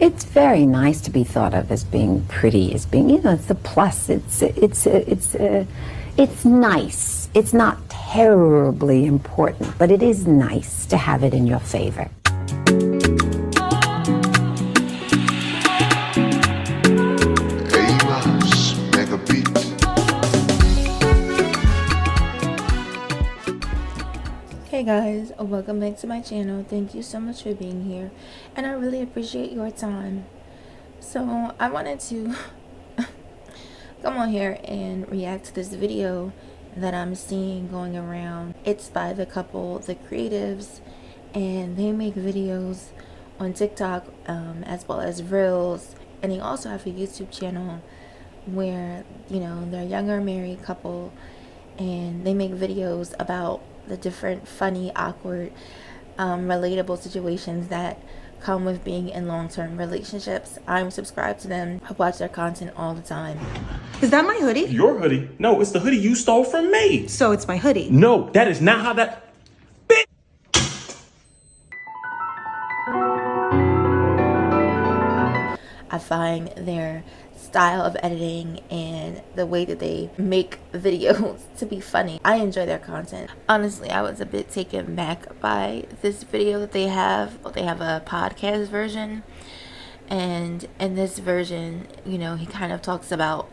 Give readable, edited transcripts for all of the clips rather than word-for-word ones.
It's very nice to be thought of as being pretty, as being, it's a plus. It's nice. It's not terribly important, but it is nice to have it in your favor. Hey guys, welcome back to my channel. Thank you so much for being here, and I really appreciate your time. So I wanted to come on here and react to this video that I'm seeing going around. It's by the couple, the creatives, and they make videos on TikTok as well as Reels, and they also have a YouTube channel where, they're a younger married couple, and they make videos about the different funny, awkward, relatable situations that come with being in long-term relationships. I'm subscribed to them. I watch their content all the time. Is that my hoodie? Your hoodie? No, it's the hoodie you stole from me. So it's my hoodie. No, that is not how that... Bitch! I find their style of editing and the way that they make videos to be funny. I enjoy their content. Honestly, I was a bit taken back by this video that they have. They have a podcast version, and in this version, he kind of talks about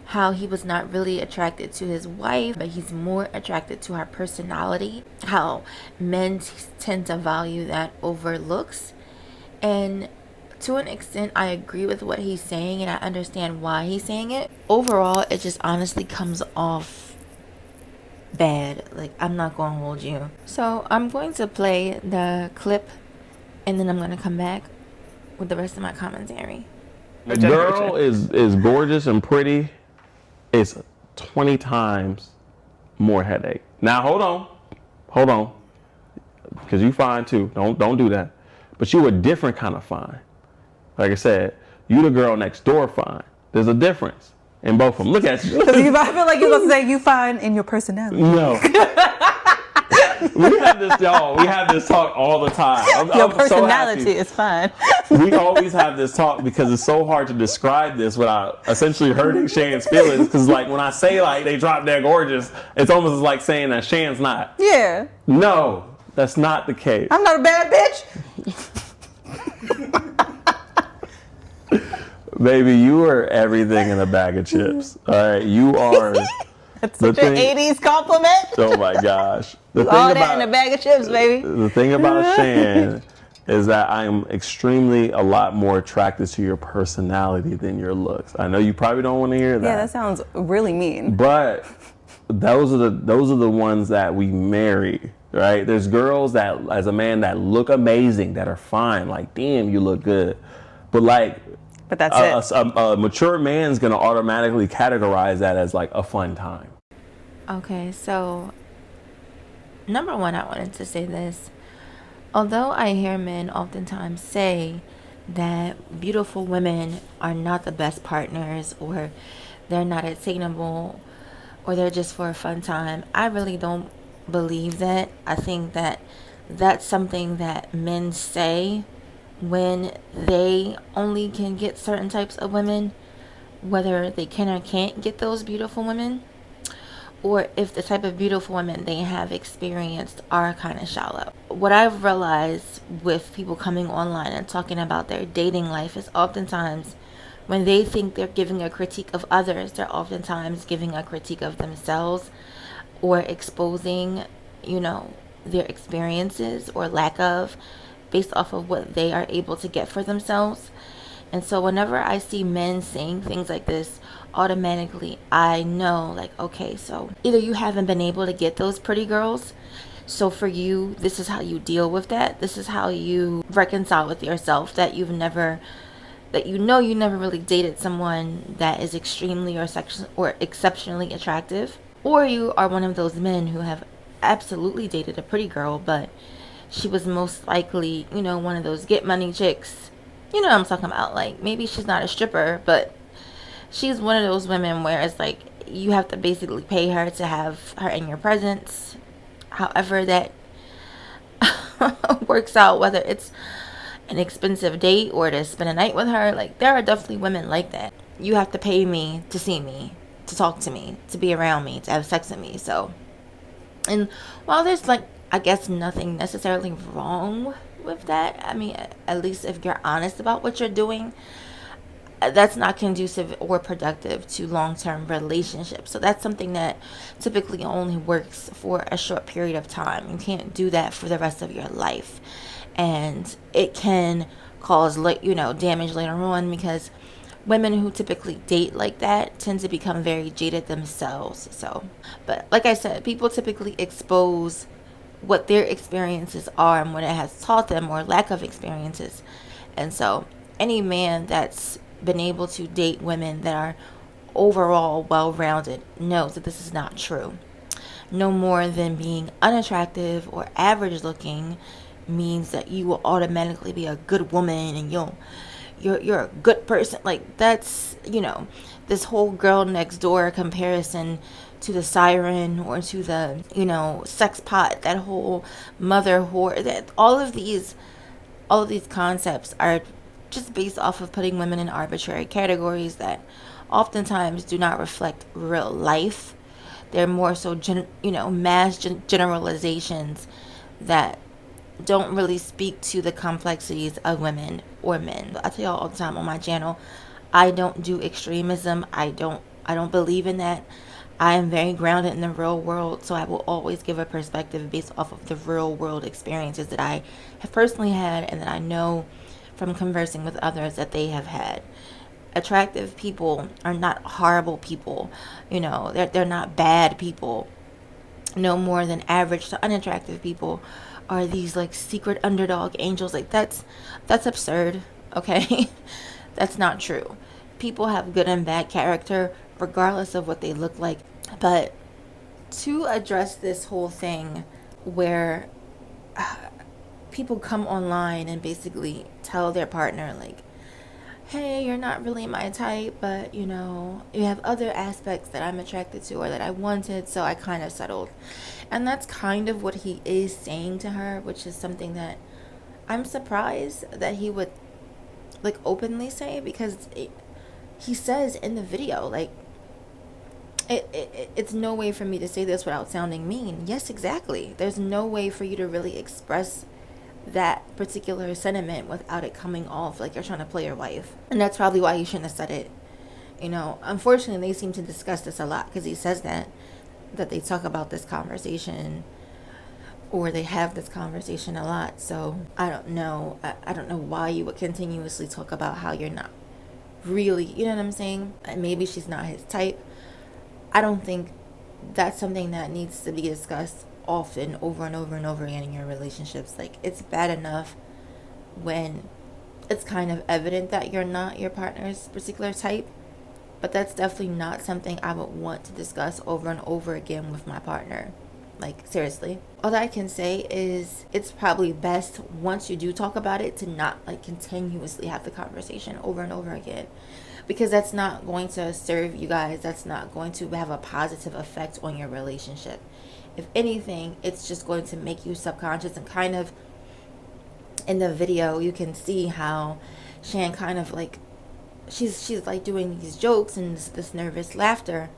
how he was not really attracted to his wife, but he's more attracted to her personality, how men tend to value that over looks. And to an extent, I agree with what he's saying, and I understand why he's saying it. Overall, it just honestly comes off bad. Like, I'm not going to hold you. So I'm going to play the clip, and then I'm going to come back with the rest of my commentary. The girl is gorgeous and pretty. It's 20 times more headache. Now, hold on. Because you fine too. Don't do that. But you a different kind of fine. Like I said, you the girl next door fine. There's a difference in both of them. Look at you. I feel like you're going to say you fine in your personality. No. We have this, y'all. We have this talk all the time. Your personality is fine. We always have this talk because it's so hard to describe this without essentially hurting Shan's feelings. Because like when I say like they drop dead gorgeous, it's almost like saying that Shan's not. Yeah. No, that's not the case. I'm not a bad bitch. Baby, you are everything in a bag of chips. All right, you are. That's such an 80s compliment. Oh my gosh. All that in a bag of chips, baby. The thing about Shan is that I am extremely a lot more attracted to your personality than your looks. I know you probably don't want to hear that. Yeah, that sounds really mean. But those are the ones that we marry, right? There's girls that, as a man, that look amazing, that are fine. Like, damn, you look good. But that's it. A mature man's gonna automatically categorize that as like a fun time. Okay, so number one, I wanted to say this. Although I hear men oftentimes say that beautiful women are not the best partners, or they're not attainable, or they're just for a fun time, I really don't believe that. I think that that's something that men say when they only can get certain types of women, whether they can or can't get those beautiful women, or if the type of beautiful women they have experienced are kind of shallow. What I've realized with people coming online and talking about their dating life is oftentimes when they think they're giving a critique of others, they're oftentimes giving a critique of themselves, or exposing, their experiences or lack of, based off of what they are able to get for themselves. And so whenever I see men saying things like this, automatically I know, like, okay, so either you haven't been able to get those pretty girls, so for you, this is how you deal with that. This is how you reconcile with yourself that you never really dated someone that is extremely or exceptionally attractive. Or you are one of those men who have absolutely dated a pretty girl, but she was most likely, one of those get money chicks. You know what I'm talking about. Like, maybe she's not a stripper, but she's one of those women where it's like you have to basically pay her to have her in your presence. However that works out, whether it's an expensive date or to spend a night with her. Like, there are definitely women like that. You have to pay me to see me, to talk to me, to be around me, to have sex with me. So, and while there's like, I guess nothing necessarily wrong with that, I mean, at least if you're honest about what you're doing, that's not conducive or productive to long-term relationships. So that's something that typically only works for a short period of time. You can't do that for the rest of your life, and it can cause damage later on, because women who typically date like that tend to become very jaded themselves. So, but like I said, people typically expose what their experiences are and what it has taught them, or lack of experiences. And so any man that's been able to date women that are overall well-rounded knows that this is not true. No more than being unattractive or average looking means that you will automatically be a good woman and you're a good person. Like, that's, this whole girl next door comparison to the siren or to the, sex pot, that whole mother whore, that all of these concepts are just based off of putting women in arbitrary categories that oftentimes do not reflect real life. They're more so, mass generalizations that don't really speak to the complexities of women or men. I tell y'all all the time on my channel, I don't do extremism. I don't believe in that. I am very grounded in the real world, so I will always give a perspective based off of the real world experiences that I have personally had and that I know from conversing with others that they have had. Attractive people are not horrible people. They're not bad people. No more than average to unattractive people are these like secret underdog angels. Like, that's absurd. Okay. That's not true. People have good and bad character regardless of what they look like. But to address this whole thing where people come online and basically tell their partner, like, hey, you're not really my type, but you have other aspects that I'm attracted to or that I wanted, so I kind of settled. And that's kind of what he is saying to her, which is something that I'm surprised that he would like openly say, because he says in the video, like, it's no way for me to say this without sounding mean. Yes, exactly. There's no way for you to really express that particular sentiment without it coming off like you're trying to play your wife. And that's probably why he shouldn't have said it. Unfortunately, they seem to discuss this a lot, because he says that they talk about this conversation, or they have this conversation a lot. So I don't know. I don't know why you would continuously talk about how you're not really, you know what I'm saying? And maybe she's not his type. I don't think that's something that needs to be discussed often, over and over and over again in your relationships. Like, it's bad enough when it's kind of evident that you're not your partner's particular type, but that's definitely not something I would want to discuss over and over again with my partner. Like, seriously. All that I can say is it's probably best, once you do talk about it, to not like continuously have the conversation over and over again, because that's not going to serve you guys. That's not going to have a positive effect on your relationship. If anything, it's just going to make you subconscious. And kind of in the video, you can see how Shan kind of like, she's like doing these jokes and this nervous laughter,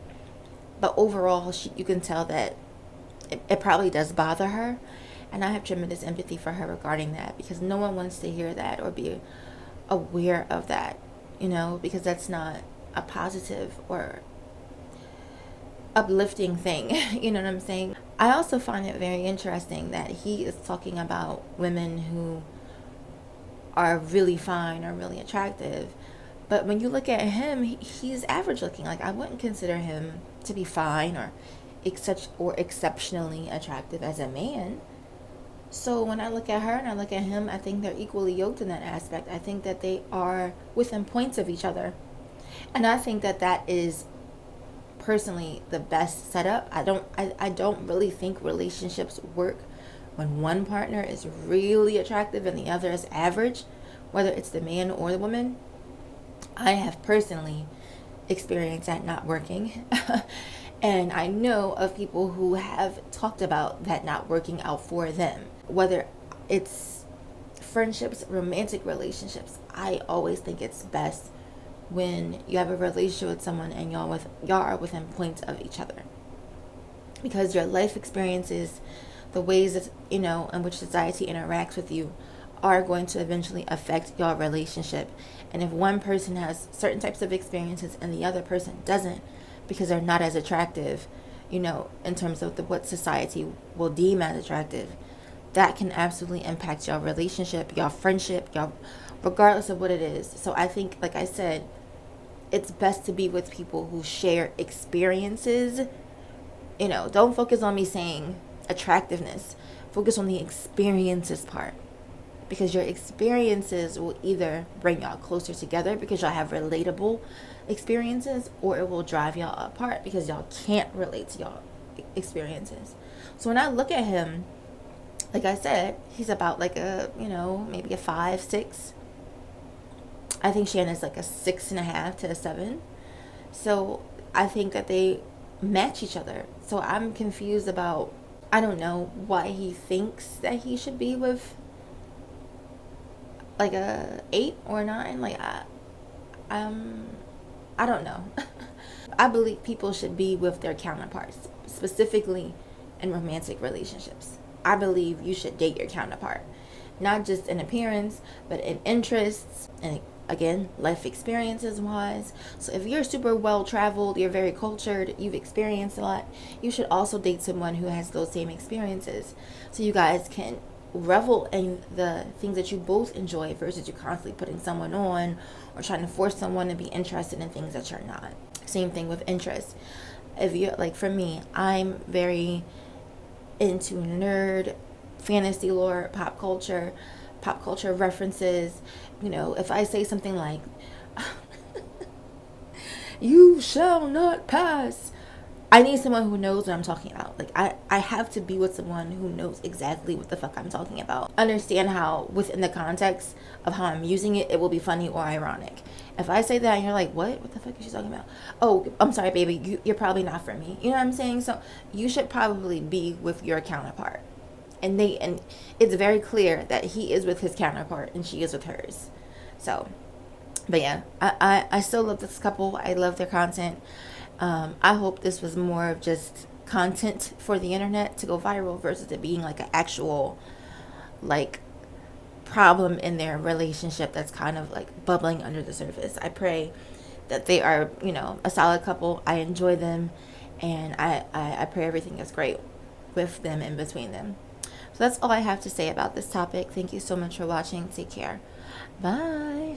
but overall you can tell that it probably does bother her. And I have tremendous empathy for her regarding that, because no one wants to hear that or be aware of that, because that's not a positive or uplifting thing. You know what I'm saying? I also find it very interesting that he is talking about women who are really fine or really attractive, but when you look at him, he's average looking. Like, I wouldn't consider him to be fine or exceptionally attractive as a man. So when I look at her and I look at him, I think they're equally yoked in that aspect. I think that they are within points of each other, and I think that is personally the best setup. I don't really think relationships work when one partner is really attractive and the other is average, whether it's the man or the woman. I have personally experienced that not working. And I know of people who have talked about that not working out for them, whether it's friendships, romantic relationships, I always think it's best when you have a relationship with someone and y'all are within points of each other, because your life experiences, the ways that in which society interacts with you, are going to eventually affect your relationship. And if one person has certain types of experiences and the other person doesn't, because they're not as attractive, in terms of what society will deem as attractive, that can absolutely impact your relationship, your friendship, regardless of what it is. So I think, like I said, it's best to be with people who share experiences. Don't focus on me saying attractiveness. Focus on the experiences part. Because your experiences will either bring y'all closer together because y'all have relatable experiences, or it will drive y'all apart because y'all can't relate to y'all experiences. So when I look at him, like I said, he's about like a, maybe a 5, 6. I think Shannon's like a 6.5 to a 7. So I think that they match each other. So I'm confused about, I don't know why he thinks that he should be with like a 8 or 9. Like I don't know. I believe people should be with their counterparts, specifically in romantic relationships. I believe you should date your counterpart, not just in appearance, but in interests and, again, life experiences wise. So if you're super well traveled, you're very cultured, you've experienced a lot, you should also date someone who has those same experiences, so you guys can revel in the things that you both enjoy, versus you constantly putting someone on or trying to force someone to be interested in things that you're not. Same thing with interest. If you're like, for me, I'm very into nerd, fantasy lore, pop culture references. If I say something like you shall not pass, I need someone who knows what I'm talking about. Like, I have to be with someone who knows exactly what the fuck I'm talking about. Understand how, within the context of how I'm using it, it will be funny or ironic. If I say that and you're like, what the fuck is she talking about? Oh, I'm sorry, baby, you're probably not for me. You know what I'm saying? So you should probably be with your counterpart. And it's very clear that he is with his counterpart and she is with hers. So, but yeah, I still love this couple. I love their content. I hope this was more of just content for the internet to go viral, versus it being like an actual like problem in their relationship that's kind of like bubbling under the surface. I pray that they are, a solid couple. I enjoy them, and I pray everything is great with them and between them. So that's all I have to say about this topic. Thank you so much for watching. Take care. Bye.